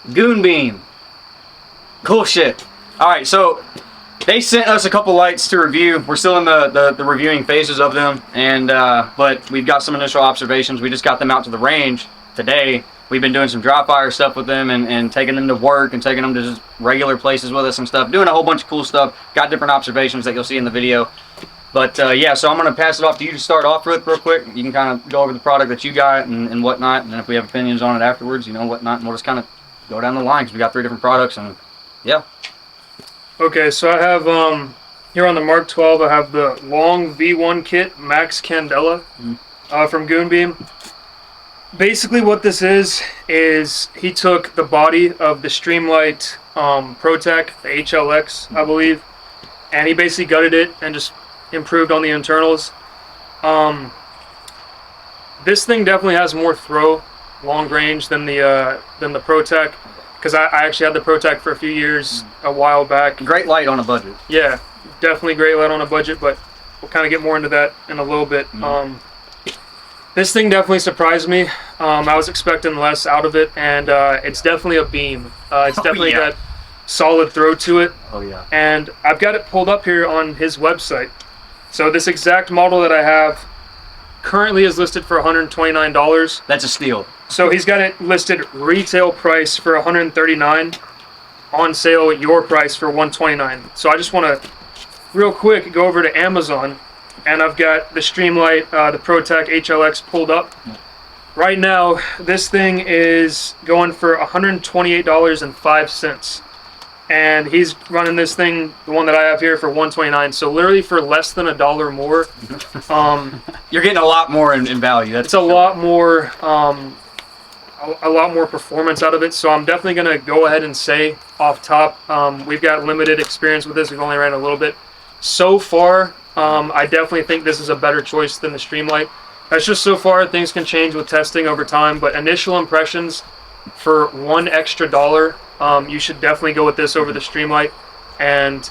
Goonbeam. Cool shit. Alright, so they sent us a couple lights to review. We're still in the reviewing phases of them, and but we've got some initial observations. We just got them out to the range today. We've been doing some dry fire stuff with them and taking them to work and taking them to just regular places with us and stuff. Doing a whole bunch of cool stuff. Got different observations that you'll see in the video. But yeah, so I'm going to pass it off to you to start off with real quick. You can kind of go over the product that you got and whatnot. And if we have opinions on it afterwards, you know, whatnot. And we'll just kind of go down the line because we got 3 different products. And yeah. Okay, so I have here on the Mark 12, I have the Long V1 kit, Max Candela from Goonbeam. Basically what this is he took the body of the Streamlight ProTech, the HLX, I believe, and he basically gutted it and just improved on the internals. This thing definitely has more throw, long range than the ProTech, because I actually had the ProTech for a few years a while back. Great light on a budget. Yeah, definitely great light on a budget, but we'll kind of get more into that in a little bit. This thing definitely surprised me. I was expecting less out of it, and it's definitely a beam. It's definitely got solid throw to it. Oh yeah. And I've got it pulled up here on his website. So this exact model that I have currently is listed for $129. That's a steal. So he's got it listed retail price for $139, on sale at your price for $129. So I just want to real quick go over to Amazon, and I've got the Streamlight, the ProTech HLX pulled up. Right now, this thing is going for $128.05. And he's running this thing, the one that I have here, for $129. So literally for less than $1 more. You're getting a lot more in value. It's a lot more performance out of it. So I'm definitely going to go ahead and say off top, we've got limited experience with this. We've only ran a little bit. So far, I definitely think this is a better choice than the Streamlight. That's just so far. Things can change with testing over time. But initial impressions, for $1 extra, you should definitely go with this over the Streamlight. And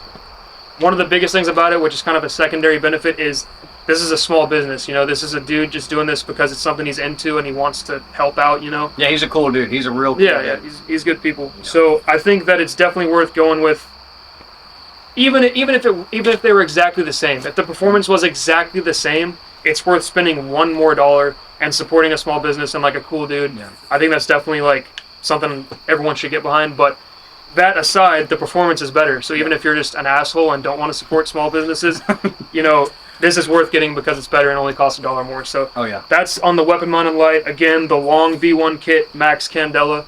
one of the biggest things about it, which is kind of a secondary benefit, is this is a small business. You know, this is a dude just doing this because it's something he's into and he wants to help out, you know. Yeah, he's a cool dude. He's a real cool dude. Yeah, he's good people. Yeah. So I think that it's definitely worth going with, even if they were exactly the same. If the performance was exactly the same, it's worth spending $1 more and supporting a small business and like a cool dude. Yeah. I think that's definitely like something everyone should get behind. But that aside, the performance is better. So even if you're just an asshole and don't want to support small businesses, you know, this is worth getting because it's better and only costs $1 more. So that's on the weapon mounted light. Again, the Long V1 kit, Max Candela.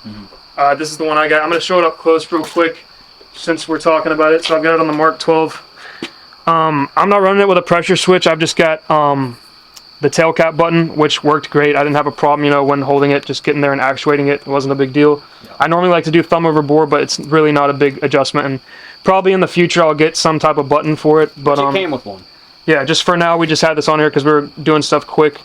This is the one I got. I'm going to show it up close real quick since we're talking about it. So I've got it on the Mark 12. I'm not running it with a pressure switch. I've just got the tail cap button, which worked great. I didn't have a problem, you know, when holding it, just getting there and actuating it. It wasn't a big deal. Yeah. I normally like to do thumb over bore, but it's really not a big adjustment. And probably in the future, I'll get some type of button for it. But it came with one. Yeah, just for now, we just had this on here because we were doing stuff quick.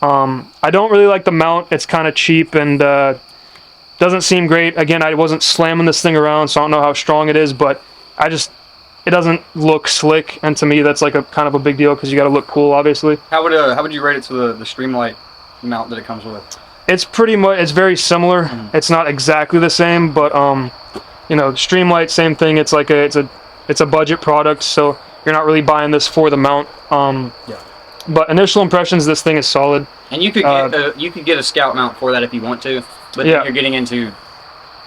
I don't really like the mount. It's kind of cheap and doesn't seem great. Again, I wasn't slamming this thing around, so I don't know how strong it is, but it doesn't look slick, and to me that's like a kind of a big deal because you got to look cool, obviously. How would you rate it to the Streamlight mount that it comes with? It's it's very similar. It's not exactly the same, but you know, Streamlight, same thing. It's like it's a budget product, so you're not really buying this for the mount. But initial impressions, this thing is solid. And you could get a Scout mount for that if you want to, but then you're getting into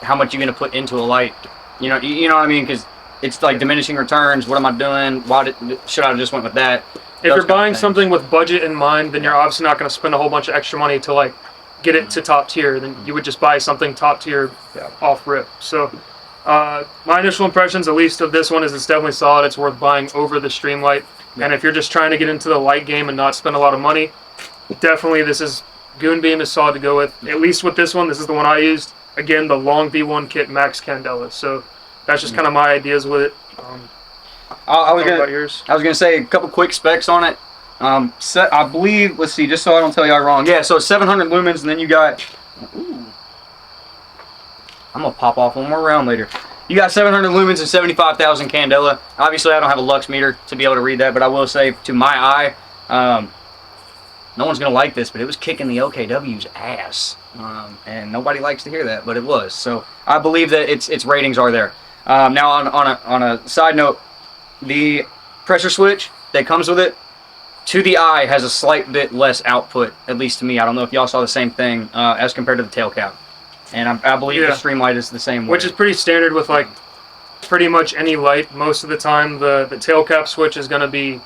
how much you're going to put into a light. You know what I mean? Because it's like diminishing returns. What am I doing? Should I have just went with that? If you're buying something with budget in mind, then you're obviously not going to spend a whole bunch of extra money to like get it to top tier. Then you would just buy something top tier off rip. So my initial impressions, at least of this one, is it's definitely solid. It's worth buying over the Streamlight. And if you're just trying to get into the light game and not spend a lot of money, definitely Goonbeam is solid to go with. At least with this one, this is the one I used. Again, the Long V1 kit, Max Candela. So that's just kind of my ideas with it. I was gonna say a couple quick specs on it. I believe, let's see, just so I don't tell y'all wrong. Yeah, so it's 700 lumens, and then you got. Ooh, I'm gonna pop off one more round later. You got 700 lumens and 75,000 candela. Obviously, I don't have a lux meter to be able to read that, but I will say, to my eye, no one's gonna like this, but it was kicking the OKW's ass, and nobody likes to hear that, but it was. So I believe that its ratings are there. Now on a side note, the pressure switch that comes with it, to the eye, has a slight bit less output, at least to me. I don't know if y'all saw the same thing as compared to the tail cap. And I believe the Streamlight is the same way. Which is pretty standard with like pretty much any light. Most of the time, the tail cap switch is going to be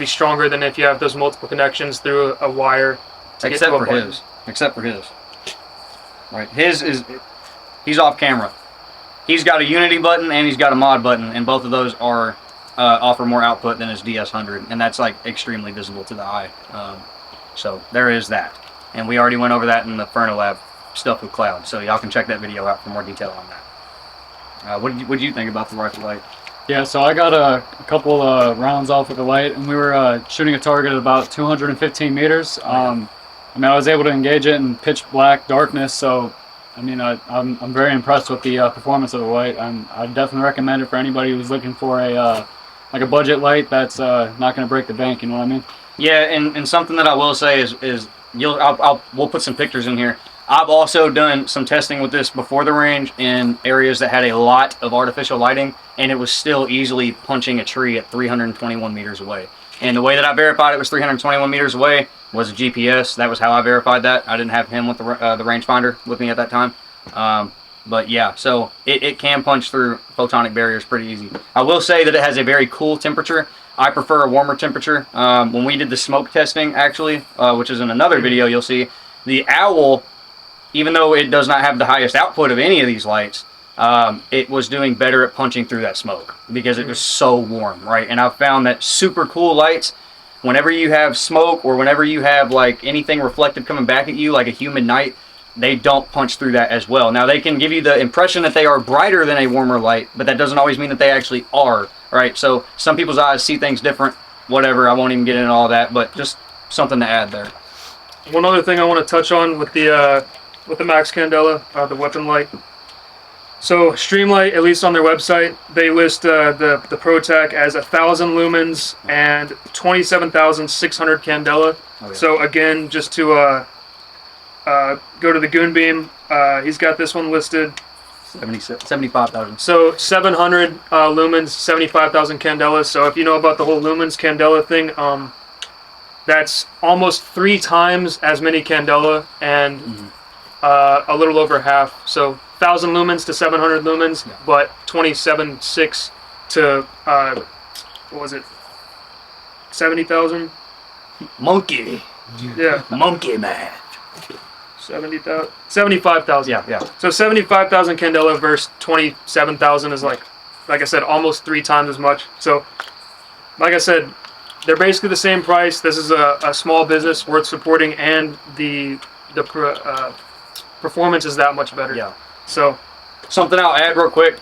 stronger than if you have those multiple connections through a wire. Except for his. Right. He's off camera. He's got a Unity button and he's got a mod button, and both of those are offer more output than his DS100, and that's like extremely visible to the eye. So there is that. And we already went over that in the Ferno Lab stuff with Cloud, so y'all can check that video out for more detail on that. What did you think about the rifle light? Yeah, so I got a couple rounds off with the light, and we were shooting a target at about 215 meters. I mean, I was able to engage it in pitch black darkness, so I mean, I'm very impressed with the performance of the light. I definitely recommend it for anybody who's looking for a like a budget light that's not going to break the bank. You know what I mean? Yeah, and something that I will say is we'll put some pictures in here. I've also done some testing with this before the range in areas that had a lot of artificial lighting, and it was still easily punching a tree at 321 meters away. And the way that I verified it was 321 meters away was a GPS. That was how I verified that. I didn't have him with the rangefinder with me at that time. But yeah, so it can punch through photonic barriers pretty easy. I will say that it has a very cool temperature. I prefer a warmer temperature. When we did the smoke testing, actually, which is in another video you'll see, the Owl, even though it does not have the highest output of any of these lights, it was doing better at punching through that smoke because it was so warm, right? And I've found that super cool lights, whenever you have smoke or whenever you have like anything reflective coming back at you, like a humid night, they don't punch through that as well. Now, they can give you the impression that they are brighter than a warmer light, but that doesn't always mean that they actually are, right? So some people's eyes see things different, whatever. I won't even get into all that, but just something to add there. One other thing I want to touch on with the Max Candela, the weapon light. So Streamlight, at least on their website, they list the ProTac as 1,000 lumens and 27,600 candela. Oh, yeah. So again, just to go to the Goonbeam, he's got this one listed 75,000. So 700 lumens, 75,000 candelas. So if you know about the whole lumens candela thing, that's almost 3 times as many candela and a little over half. So 1,000 lumens to 700 lumens, yeah. But 27.6 to what was it? 70,000. Monkey. Yeah. Monkey man. 75,000. Yeah. So 75,000 candela versus 27,000 is like I said, almost 3 times as much. So, like I said, they're basically the same price. This is a small business worth supporting, and the performance is that much better. Yeah. So, something I'll add real quick.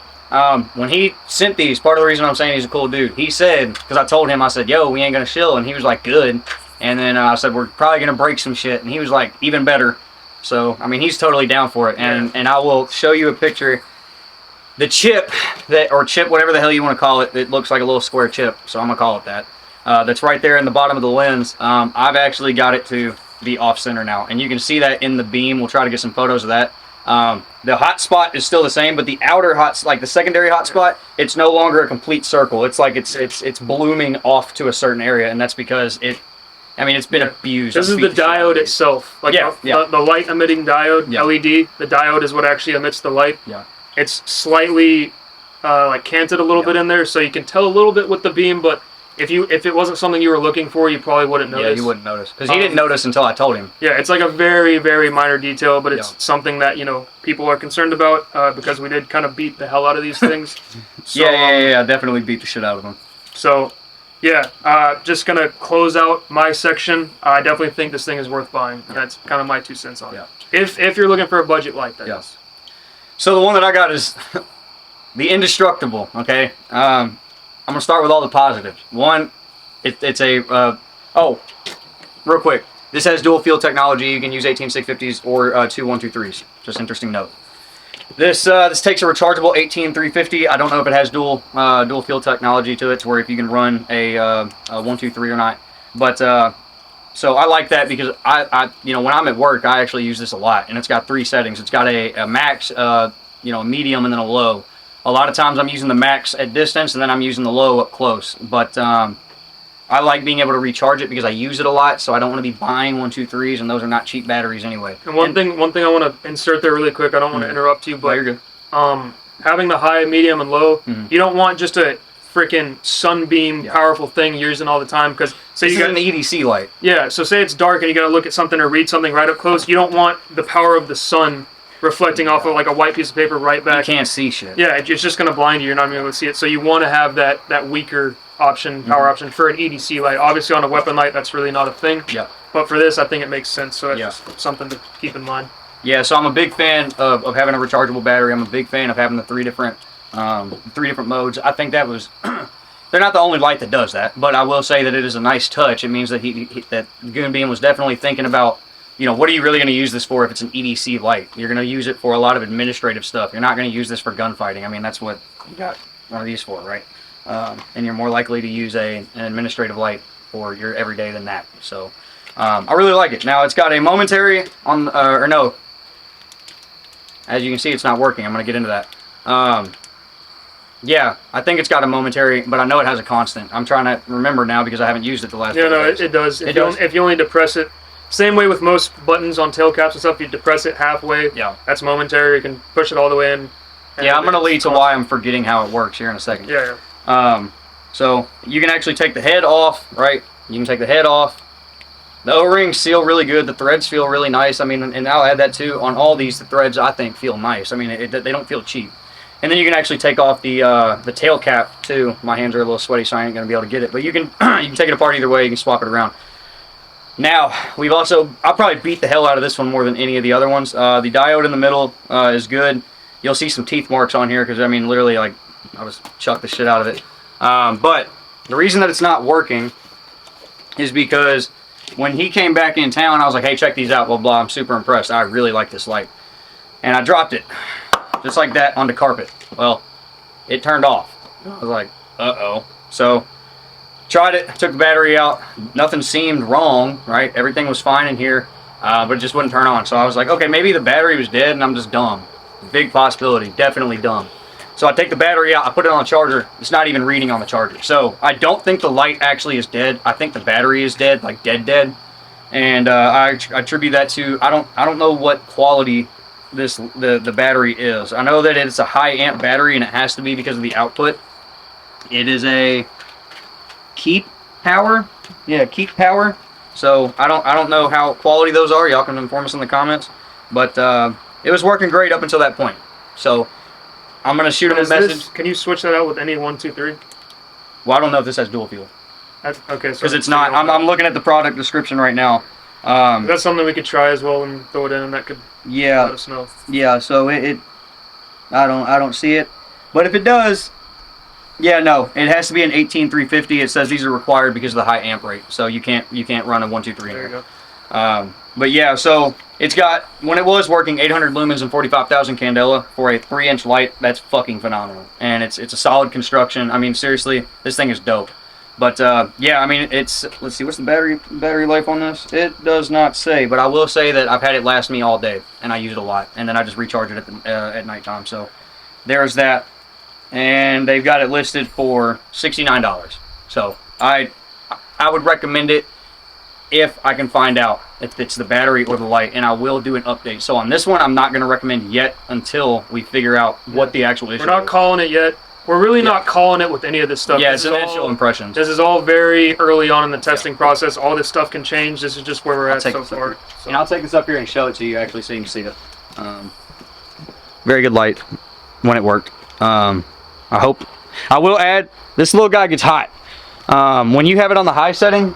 When he sent these, part of the reason I'm saying he's a cool dude, he said, because I told him, I said, yo, we ain't gonna shill, and he was like, good. And then I said, we're probably gonna break some shit, and he was like, even better. So, I mean, he's totally down for it, and I will show you a picture. The chip, or chip, whatever the hell you want to call it, it looks like a little square chip, so I'm gonna call it that. That's right there in the bottom of the lens. I've actually got it to be off center now, and you can see that in the beam. We'll try to get some photos of that. The hot spot is still the same, but the outer the secondary hot spot, it's no longer a complete circle. It's like it's blooming off to a certain area, and that's because it's been abused. This is the diode itself. Like the light emitting diode, LED, the diode is what actually emits the light. Yeah. It's slightly like canted a little bit in there, so you can tell a little bit with the beam, but if it wasn't something you were looking for, you probably wouldn't notice. Yeah, you wouldn't notice. Because he didn't notice until I told him. Yeah, it's like a very, very minor detail, but it's something that, people are concerned about because we did kind of beat the hell out of these things. So, yeah, definitely beat the shit out of them. So, just going to close out my section. I definitely think this thing is worth buying. That's kind of my 2 cents on it. If you're looking for a budget light, that is. So the one that I got is the Indestructible, okay? I'm going to start with all the positives. One, it's a... real quick. This has dual field technology. You can use 18650s or 2 123s. Just interesting note. This takes a rechargeable 18350. I don't know if it has dual field technology to it, to where if you can run a 123 or not. But So I like that because you know, when I'm at work, I actually use this a lot, and it's got 3 settings. It's got a max, you know, a medium, and then a low. A lot of times I'm using the max at distance, and then I'm using the low up close. But I like being able to recharge it because I use it a lot, so I don't want to be buying 123s, and those are not cheap batteries anyway. And one thing I want to insert there really quick. I don't want to interrupt you, but you're good. Having the high, medium, and low, you don't want just a freaking sunbeam powerful thing you're using all the time, because say This you got is an EDC light. Yeah, so say it's dark and you got to look at something or read something right up close. You don't want the power of the sun reflecting off of like a white piece of paper right back. You can't see shit. Yeah, it's just going to blind you. You're not going to be able to see it. So you want to have that weaker option, power option for an EDC light. Obviously on a weapon light, that's really not a thing. Yeah. But for this, I think it makes sense. So it's something to keep in mind. Yeah, so I'm a big fan of having a rechargeable battery. I'm a big fan of having the 3 different modes. I think that was they're not the only light that does that, but I will say that it is a nice touch. It means that that Goonbeam was definitely thinking about, you know, what are you really going to use this for if it's an EDC light? You're going to use it for a lot of administrative stuff. You're not going to use this for gunfighting. I mean, that's what you got one of these for, right? And you're more likely to use an administrative light for your everyday than that. So I really like it. Now it's got a momentary on, or no, as you can see, it's not working. I'm going to get into that. Yeah, I think it's got a momentary, but I know it has a constant. I'm trying to remember now because I haven't used it the last. Yeah, no, days. it does. Does. If you only depress it, same way with most buttons on tail caps and stuff, you depress it halfway. Yeah, that's momentary. You can push it all the way in. Yeah, I'm going to lead to why I'm forgetting how it works here in a second. Yeah. So you can actually take the head off, right? You can take the head off. The O-rings seal really good. The threads feel really nice. I mean, and I'll add that too. On all these, the threads I think feel nice. I mean, they don't feel cheap. And then you can actually take off the tail cap too. My hands are a little sweaty, so I ain't gonna be able to get it. But you can you can take it apart either way. You can swap it around. Now I'll probably beat the hell out of this one more than any of the other ones. The diode in the middle is good. You'll see some teeth marks on here because I mean, literally, like I was chucked the shit out of it. But the reason that it's not working is because when he came back in town, I was like, hey, check these out, blah, blah. I'm super impressed. I really like this light. And I dropped it, just like that, onto carpet. Well, it turned off. I was like, uh-oh. So, tried it, took the battery out. Nothing seemed wrong, right? Everything was fine in here, but it just wouldn't turn on. So I was like, okay, maybe the battery was dead and I'm just dumb. Big possibility, definitely dumb. So I take the battery out, I put it on a charger. It's not even reading on the charger. So I don't think the light actually is dead. I think the battery is dead, like dead. And I attribute that to I don't know what quality the battery is. I know that it's a high amp battery and it has to be because of the output. It is a keep power. Yeah, keep power. So I don't know how quality those are. Y'all can inform us in the comments. But it was working great up until that point. So I'm gonna shoot him a message. Can you switch that out with any 1, 2, 3? Well, I don't know if this has dual fuel. Okay, because it's not. I'm looking at the product description right now. That's something we could try as well and throw it in, and that could let us know. Yeah. So I don't see it, but if it does, yeah, no, it has to be an 18350. It says these are required because of the high amp rate, so you can't run a 1, 2, 3. There you go. But yeah, so it's got, when it was working, 800 lumens and 45,000 candela for a 3-inch light. That's fucking phenomenal, and it's a solid construction. I mean, seriously, this thing is dope. But yeah, I mean, it's, let's see, what's the battery life on this? It does not say, but I will say that I've had it last me all day, and I use it a lot, and then I just recharge it at nighttime. So there's that, and they've got it listed for $69. So I would recommend it if I can find out if it's the battery or the light, and I will do an update. So on this one, I'm not going to recommend yet until we figure out what the actual issue is. We're not calling it yet. We're really not calling it with any of this stuff. Yeah, it's initial impressions. This is all very early on in the testing process. All this stuff can change. This is just where we're at so far. So. And I'll take this up here and show it to you actually so you can see it. Very good light when it worked. I will add, this little guy gets hot. When you have it on the high setting,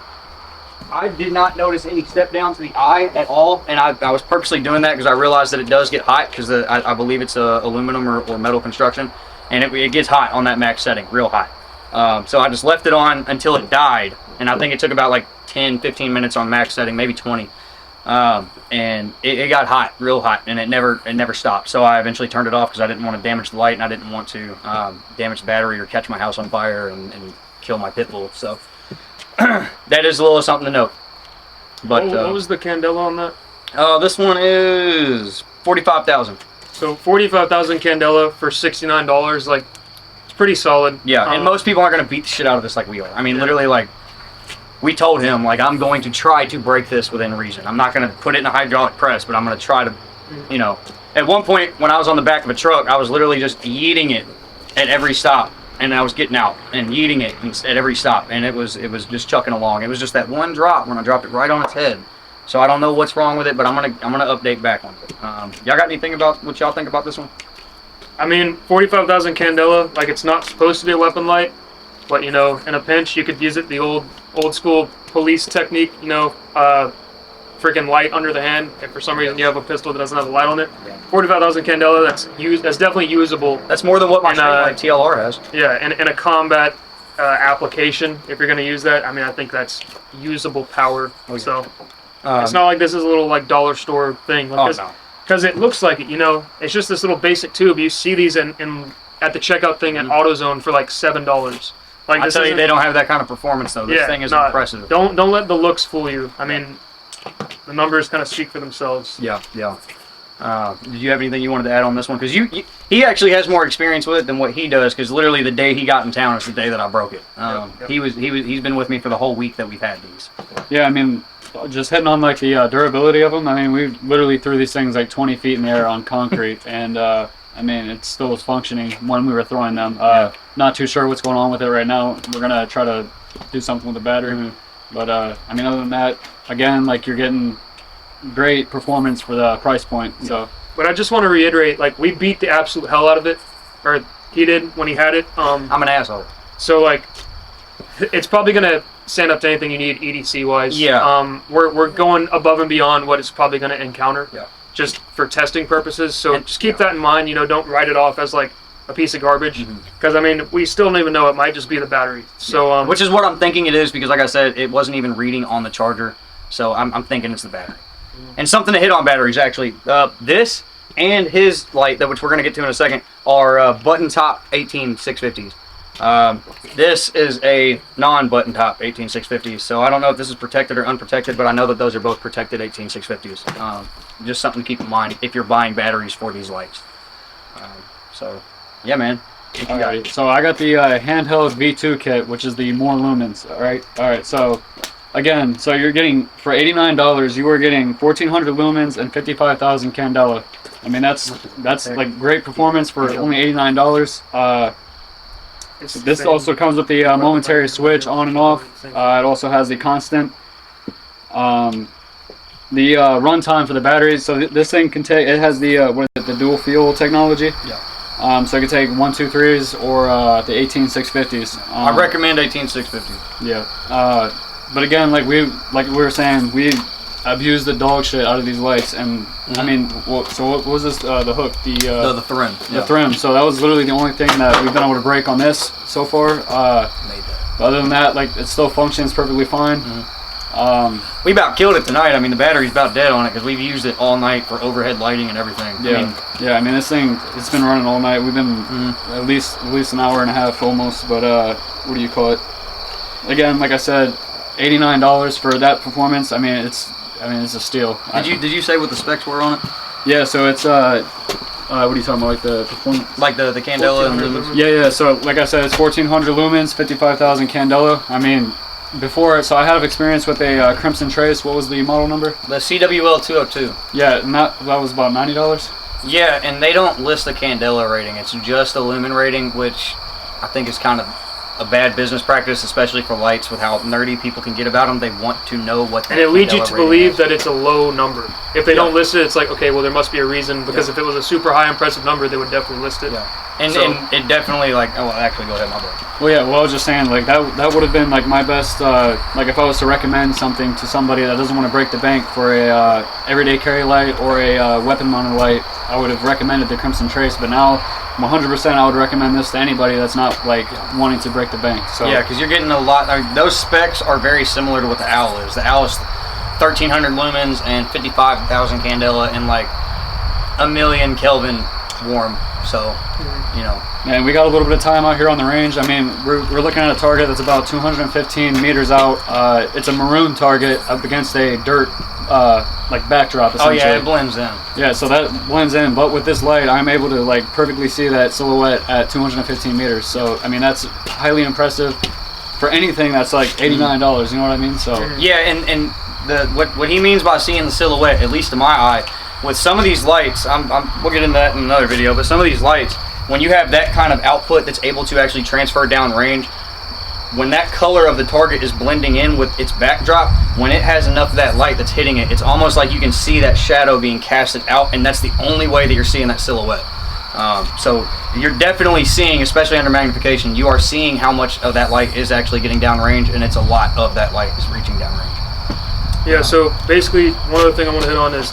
I did not notice any step down to the eye at all, and I was purposely doing that because I realized that it does get hot because I believe it's aluminum or metal construction, and it gets hot on that max setting, real hot. So I just left it on until it died, and I think it took about like 10-15 minutes on max setting, maybe 20, and it got hot, real hot, and it never stopped. So I eventually turned it off because I didn't want to damage the light, and I didn't want to damage the battery or catch my house on fire and kill my pit bull. So that is a little something to note. But what was the candela on that? this one is 45,000. So 45,000 candela for $69. Like, it's pretty solid. Yeah, and most people aren't going to beat the shit out of this like we are. I mean, literally, like, we told him, like, I'm going to try to break this within reason. I'm not going to put it in a hydraulic press, but I'm going to try to, you know. At one point, when I was on the back of a truck, I was literally just yeeting it at every stop, and I was getting out and yeeting it at every stop, and it was just chucking along. It was just that one drop when I dropped it right on its head. So I don't know what's wrong with it, but I'm gonna update back on it. Y'all got anything about what y'all think about this one? I mean, 45,000 candela, like, it's not supposed to be a weapon light, but, you know, in a pinch, you could use it the old school police technique, you know, freaking light under the hand. If for some reason you have a pistol that doesn't have a light on it, 45,000 candela, that's definitely usable. That's more than what my light TLR has. Yeah, in a combat application, if you're going to use that, I mean, I think that's usable power. So it's not like this is a little, like, dollar store thing. Like, because it looks like it, you know. It's just this little basic tube. You see these at the checkout thing at AutoZone for like $7. Like, I tell you, they don't have that kind of performance though. This thing is impressive. Don't let the looks fool you. I mean, the numbers kind of speak for themselves. Yeah. Did you have anything you wanted to add on this one? Because he actually has more experience with it than what he does. Because literally the day he got in town is the day that I broke it. He's been with me for the whole week that we've had these. Yeah, I mean, just hitting on like the durability of them. I mean, we literally threw these things like 20 feet in the air on concrete, and I mean, it still was functioning when we were throwing them. Not too sure what's going on with it right now. We're gonna try to do something with the battery, but I mean, other than that, again, like, you're getting great performance for the price point. So, but I just want to reiterate, like, we beat the absolute hell out of it, or he did when he had it. I'm an asshole. So, like, it's probably gonna stand up to anything you need EDC wise. Yeah. We're going above and beyond what it's probably gonna encounter. Yeah. Just for testing purposes. So just keep that in mind. You know, don't write it off as like a piece of garbage. Because I mean, we still don't even know. It might just be the battery. So which is what I'm thinking it is, because like I said, it wasn't even reading on the charger. So I'm thinking it's the battery. And something to hit on batteries actually. This and his light, which we're gonna get to in a second, are button top 18650s. This is a non-button top 18650s, so I don't know if this is protected or unprotected, but I know that those are both protected 18650s. Just something to keep in mind if you're buying batteries for these lights. So yeah, man. Alright, so I got the Handheld V2 kit, which is the more lumens. Alright, so again, so you're getting, for $89, you are getting 1400 lumens and 55,000 candela. I mean, that's like great performance for only $89. This also comes with the momentary switch on and off. It also has the constant. The runtime for the batteries. So this thing can take. It has the the dual fuel technology. Yeah. So it can take 123s or the 18650s. I recommend 18650. Yeah. But again, like we were saying, we abused the dog shit out of these lights, and I mean, so what was this? The hook, the thrim. The thrim. So that was literally the only thing that we've been able to break on this so far. Other than that, like, it still functions perfectly fine. We about killed it tonight. I mean, the battery's about dead on it because we've used it all night for overhead lighting and everything. I mean, this thing, it's been running all night. We've been at least an hour and a half almost. But what do you call it? Again, like I said, $89 for that performance. I mean, it's a steal. Did you say what the specs were on it? Yeah, so it's what are you talking about? Like the performance? Like the candela and lumens? Yeah. So like I said, it's 1400 lumens, 55,000 candela. I mean, before, so I had experience with a Crimson Trace. What was the model number? The CWL 202. Yeah, and that was about $90. Yeah, and they don't list the candela rating. It's just a lumen rating, which I think is kind of a bad business practice, especially for lights, with how nerdy people can get about them. They want to know what. And it leads you to believe that it's a low number. If they don't list it, it's like, okay, well, there must be a reason, because if it was a super high impressive number, they would definitely list it. Yeah. And it definitely, like, oh, well, actually, go ahead, my boy. Well, yeah, well, I was just saying, like, that would have been, like, my best, like, if I was to recommend something to somebody that doesn't want to break the bank for a everyday carry light or a weapon-mounted light, I would have recommended the Crimson Trace, but now, 100% I would recommend this to anybody that's not, like, wanting to break the bank. So yeah, because you're getting a lot. I mean, those specs are very similar to what the Owl is. The Owl is 1,300 lumens and 55,000 candela and, like, 1,000,000 Kelvin warm. So, you know. And we got a little bit of time out here on the range. I mean, we're looking at a target that's about 215 meters out. It's a maroon target up against a dirt like backdrop, essentially. Oh yeah, it blends in. Yeah, so that blends in. But with this light, I'm able to like perfectly see that silhouette at 215 meters. So I mean, that's highly impressive for anything that's like $89. You know what I mean? So yeah, and what he means by seeing the silhouette, at least to my eye, with some of these lights, we'll get into that in another video. But some of these lights, when you have that kind of output that's able to actually transfer down range, when that color of the target is blending in with its backdrop, when it has enough of that light that's hitting it, it's almost like you can see that shadow being casted out, and that's the only way that you're seeing that silhouette. So you're definitely seeing, especially under magnification, you are seeing how much of that light is actually getting down range, and it's a lot of that light is reaching down range. Yeah, so basically one other thing I want to hit on is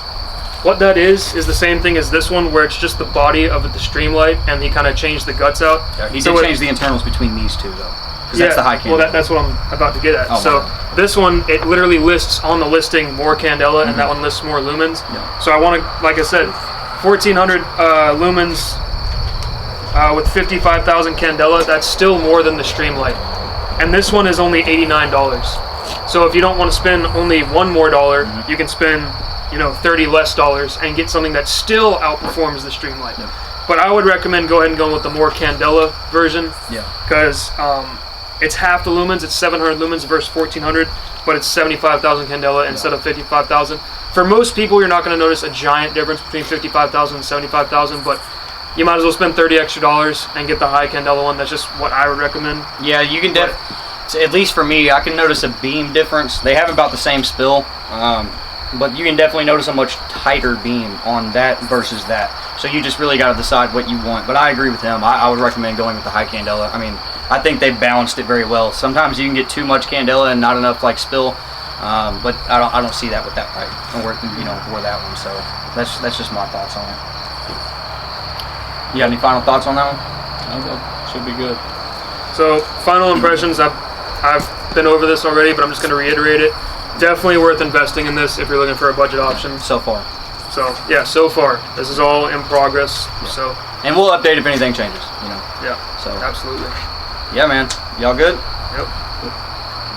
what that is the same thing as this one, where it's just the body of the stream light, and he kind of changed the guts out. Yeah, he did change the internals between these two, though. Because that's the high candela. Well, that's what I'm about to get at. Oh, so wow. this one, it literally lists on the listing more candela, and that one lists more lumens. Yeah. So I want to, like I said, 1,400 lumens with 55,000 candela. That's still more than the stream light. And this one is only $89. So if you don't want to spend only one more dollar, you can spend, you know, $30 less and get something that still outperforms the stream light. Yeah. But I would recommend go ahead and go with the more candela version. Yeah. Because it's half the lumens. It's 700 lumens versus 1,400, but it's 75,000 candela instead of 55,000. For most people, you're not going to notice a giant difference between 55,000 and 75,000, but you might as well spend $30 extra and get the high candela one. That's just what I would recommend. Yeah, you can at least for me, I can notice a beam difference. They have about the same spill, but you can definitely notice a much tighter beam on that versus that. So you just really got to decide what you want. But I agree with him. I would recommend going with the high candela. I mean, I think they balanced it very well. Sometimes you can get too much candela and not enough like spill, but I don't see that with that light or that one. So that's just my thoughts on it. You got any final thoughts on that one? that should be good. So final impressions, I've been over this already, but I'm just going to reiterate it. Definitely worth investing in this if you're looking for a budget option. So far. So yeah, so far this is all in progress. Yeah. So and we'll update if anything changes. Yeah. So Absolutely. yeah, man. Y'all good? Yep.